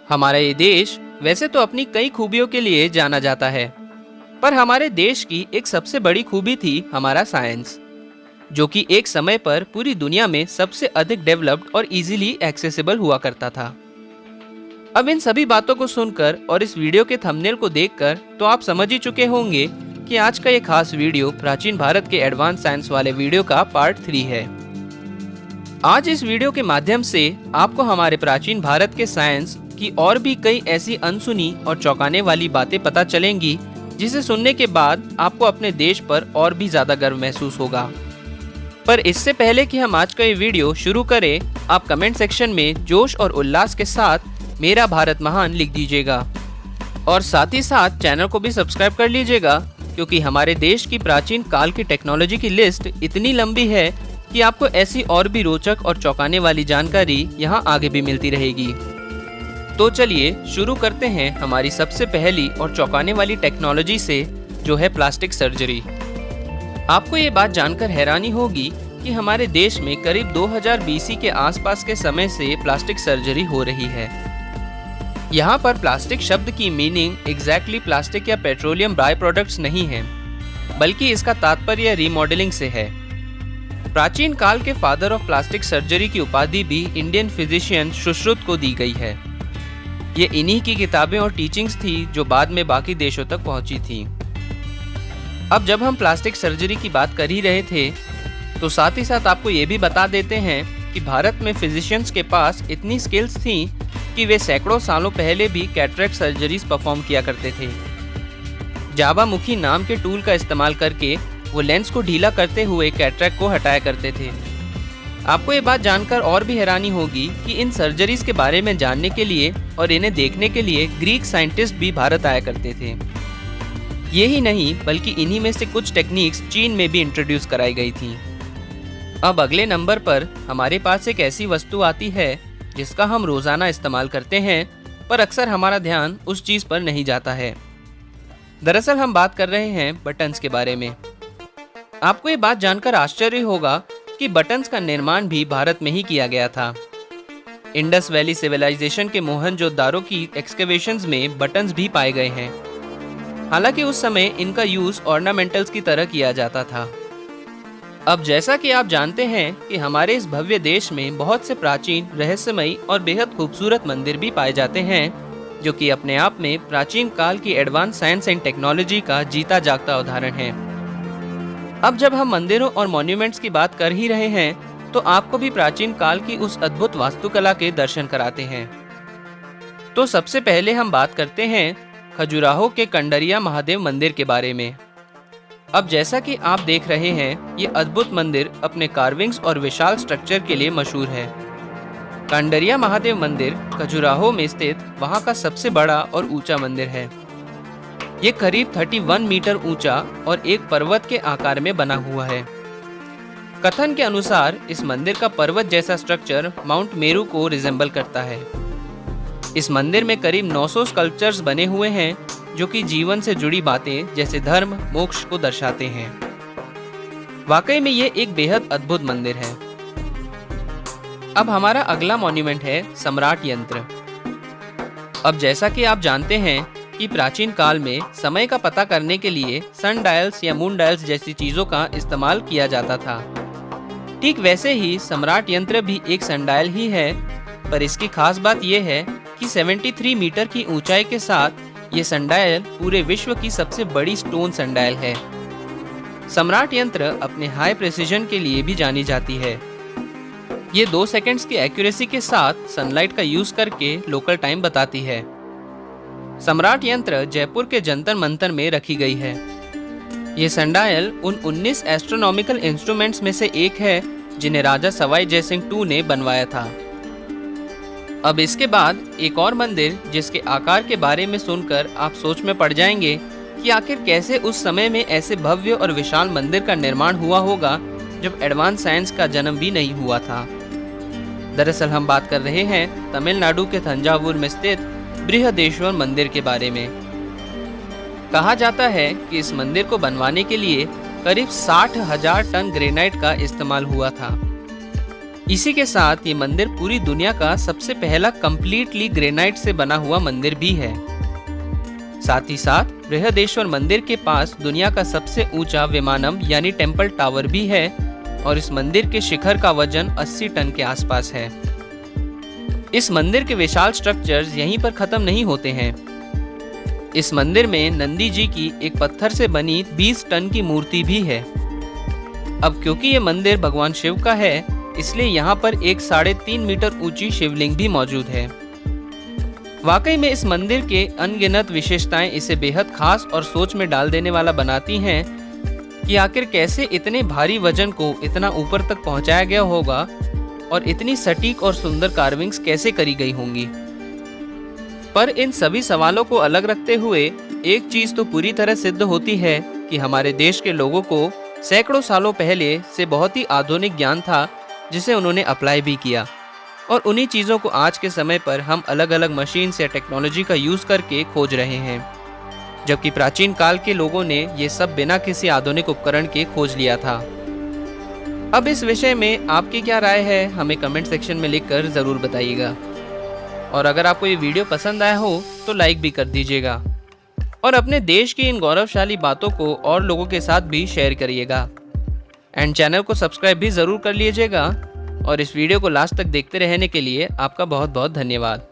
हमारा ये देश वैसे तो अपनी कई खूबियों के लिए जाना जाता है, पर हमारे देश की एक सबसे बड़ी खूबी थी हमारा साइंस, जो कि एक समय पर पूरी दुनिया में सबसे अधिक डेवलप्ड और इजीली एक्सेसिबल हुआ करता था। अब इन सभी बातों को सुनकर और इस वीडियो के थंबनेल को देखकर तो आप समझ ही चुके होंगे कि आज का ये खास वीडियो प्राचीन भारत के एडवांस साइंस वाले वीडियो का पार्ट 3 है। आज इस वीडियो के माध्यम से आपको हमारे प्राचीन भारत के साइंस की और भी कई ऐसी अनसुनी और चौंकाने वाली बातें पता चलेंगी, जिसे सुनने के बाद आपको अपने देश पर और भी ज्यादा गर्व महसूस होगा। पर इससे पहले कि हम आज का ये वीडियो शुरू करें, आप कमेंट सेक्शन में जोश और उल्लास के साथ मेरा भारत महान लिख दीजिएगा और साथ ही साथ चैनल को भी सब्सक्राइब कर लीजिएगा, क्योंकि हमारे देश की प्राचीन काल की टेक्नोलॉजी की लिस्ट इतनी लंबी है कि आपको ऐसी और भी रोचक और चौंकाने वाली जानकारी यहाँ आगे भी मिलती रहेगी। तो चलिए शुरू करते हैं हमारी सबसे पहली और चौंकाने वाली टेक्नोलॉजी से, जो है प्लास्टिक सर्जरी। आपको ये बात जानकर हैरानी होगी कि हमारे देश में करीब 2000 बीसी के आसपास के समय से प्लास्टिक सर्जरी हो रही है। यहाँ पर प्लास्टिक शब्द की मीनिंग एग्जैक्टली प्लास्टिक या पेट्रोलियम बाय प्रोडक्ट्स नहीं है, बल्कि इसका तात्पर्य रीमॉडलिंग से है। प्राचीन काल के फादर ऑफ प्लास्टिक सर्जरी की उपाधि भी इंडियन फिजिशियन सुश्रुत को दी गई है। ये इन्हीं की किताबें और टीचिंग्स थी जो बाद में बाकी देशों तक पहुंची थी। अब जब हम प्लास्टिक सर्जरी की बात कर ही रहे थे, तो साथ ही साथ आपको ये भी बता देते हैं कि भारत में फिजिशियंस के पास इतनी स्किल्स थी कि वे सैकड़ों सालों पहले भी कैटरेक्ट सर्जरीज परफॉर्म किया करते थे। जावामुखी नाम के टूल का इस्तेमाल करके वो लेंस को ढीला करते हुए कैटरेक्ट को हटाया करते थे। आपको ये बात जानकर और भी हैरानी होगी कि इन सर्जरीज के बारे में जानने के लिए और इन्हें देखने के लिए ग्रीक साइंटिस्ट भी भारत आया करते थे। ये ही नहीं, बल्कि इन्हीं में से कुछ टेक्निक्स चीन में भी इंट्रोड्यूस कराई गई थी। अब अगले नंबर पर हमारे पास एक ऐसी वस्तु आती है जिसका हम रोजाना इस्तेमाल करते हैं, पर अक्सर हमारा ध्यान उस चीज पर नहीं जाता है। दरअसल हम बात कर रहे हैं बटन्स के बारे में। आपको ये बात जानकर आश्चर्य होगा कि बटन्स का निर्माण भी भारत में ही किया गया था। इंडस वैली सिविलाइजेशन के मोहनजोदारो की एक्सकेवेशंस में बटन्स भी पाए गए हैं। हालांकि उस समय इनका यूज ऑर्नामेंटल्स की तरह किया जाता था। अब जैसा कि आप जानते हैं कि हमारे इस भव्य देश में बहुत से प्राचीन, रहस्यमयी और बेहद खूबसूरत मंदिर भी पाए जाते हैं, जो कि अपने आप में प्राचीन काल की एडवांस साइंस एंड टेक्नोलॉजी का जीता जागता उदाहरण है। अब जब हम मंदिरों और मॉन्यूमेंट्स की बात कर ही रहे हैं, तो आपको भी प्राचीन काल की उस अद्भुत वास्तुकला के दर्शन कराते हैं। तो सबसे पहले हम बात करते हैं खजुराहो के कंडरिया महादेव मंदिर के बारे में। अब जैसा कि आप देख रहे हैं, ये अद्भुत मंदिर अपने कार्विंग्स और विशाल स्ट्रक्चर के लिए मशहूर है। कंडरिया महादेव मंदिर खजुराहो में स्थित वहाँ का सबसे बड़ा और ऊंचा मंदिर है। ये करीब 31 मीटर ऊंचा और एक पर्वत के आकार में बना हुआ है। कथन के अनुसार इस मंदिर का पर्वत जैसा स्ट्रक्चर माउंट मेरू को रिजेंबल करता है। इस मंदिर में करीब 900 स्कल्पचर्स बने हुए हैं, जो कि जीवन से जुड़ी बातें जैसे धर्म, मोक्ष को दर्शाते हैं। वाकई में ये एक बेहद अद्भुत मंदिर है। अब हमारा अगला मॉन्यूमेंट है सम्राट यंत्र। अब जैसा कि आप जानते हैं कि प्राचीन काल में समय का पता करने के लिए सन डायल्स या मून डायल्स जैसी चीजों का इस्तेमाल किया जाता था। ठीक वैसे ही सम्राट यंत्र भी एक सनडायल ही है, पर इसकी खास बात यह है कि 73 मीटर की ऊंचाई के साथ ये सनडायल पूरे विश्व की सबसे बड़ी स्टोन सनडायल है। सम्राट यंत्र अपने हाई प्रेसिजन के लिए भी जानी जाती है। ये 2 सेकंड्स की एक्यूरेसी के साथ सनलाइट का यूज करके लोकल टाइम बताती है। सम्राट यंत्र जयपुर के जंतर मंतर में रखी गई है। ये सनडायल उन 19 एस्ट्रोनॉमिकल इंस्ट्रूमेंट्स में से एक है जिन्हें राजा सवाई जयसिंह II ने बनवाया था। अब इसके बाद एक और मंदिर जिसके आकार के बारे में सुनकर आप सोच में पड़ जाएंगे कि आखिर कैसे उस समय में ऐसे भव्य और विशाल मंदिर का निर्माण हुआ होगा जब एडवांस साइंस का जन्म भी नहीं हुआ था। दरअसल हम बात कर रहे हैं तमिलनाडु के तंजावुर में स्थित बृहदेश्वर मंदिर के बारे में। कहा जाता है कि इस मंदिर को बनवाने के लिए करीब 60,000 टन ग्रेनाइट का इस्तेमाल हुआ था। इसी के साथ ये मंदिर पूरी दुनिया का सबसे पहला कंप्लीटली ग्रेनाइट से बना हुआ मंदिर भी है। साथ ही साथ बृहदेश्वर मंदिर के पास दुनिया का सबसे ऊंचा विमानम यानी टेम्पल टावर भी है और इस मंदिर के शिखर का वजन 80 टन के आसपास है। इस मंदिर के विशाल स्ट्रक्चर्स यहीं पर खत्म नहीं होते हैं। इस मंदिर में नंदी जी की एक पत्थर से बनी 20 टन की मूर्ति भी है। अब क्योंकि ये मंदिर भगवान शिव का है, इसलिए यहाँ पर एक 3.5 मीटर ऊंची शिवलिंग भी मौजूद है। वाकई में इस मंदिर के अनगिनत विशेषताएं इसे बेहद खास और सोच में डाल देने वाला बनाती हैं कि आखिर कैसे इतने भारी वजन को इतना ऊपर तक पहुंचाया गया होगा और इतनी सटीक और सुंदर कार्विंग्स कैसे करी गई होंगी। पर इन सभी सवालों को अलग रखते हुए एक चीज तो पूरी तरह सिद्ध होती है कि हमारे देश के लोगों को सैकड़ों सालों पहले से बहुत ही आधुनिक ज्ञान था जिसे उन्होंने अप्लाई भी किया, और उन्हीं चीज़ों को आज के समय पर हम अलग अलग मशीन्स या टेक्नोलॉजी का यूज़ करके खोज रहे हैं, जबकि प्राचीन काल के लोगों ने ये सब बिना किसी आधुनिक उपकरण के खोज लिया था। अब इस विषय में आपकी क्या राय है, हमें कमेंट सेक्शन में लिखकर ज़रूर बताइएगा। और अगर आपको ये वीडियो पसंद आया हो तो लाइक भी कर दीजिएगा और अपने देश की इन गौरवशाली बातों को और लोगों के साथ भी शेयर करिएगा। एंड चैनल को सब्सक्राइब भी ज़रूर कर लीजिएगा और इस वीडियो को लास्ट तक देखते रहने के लिए आपका बहुत बहुत धन्यवाद।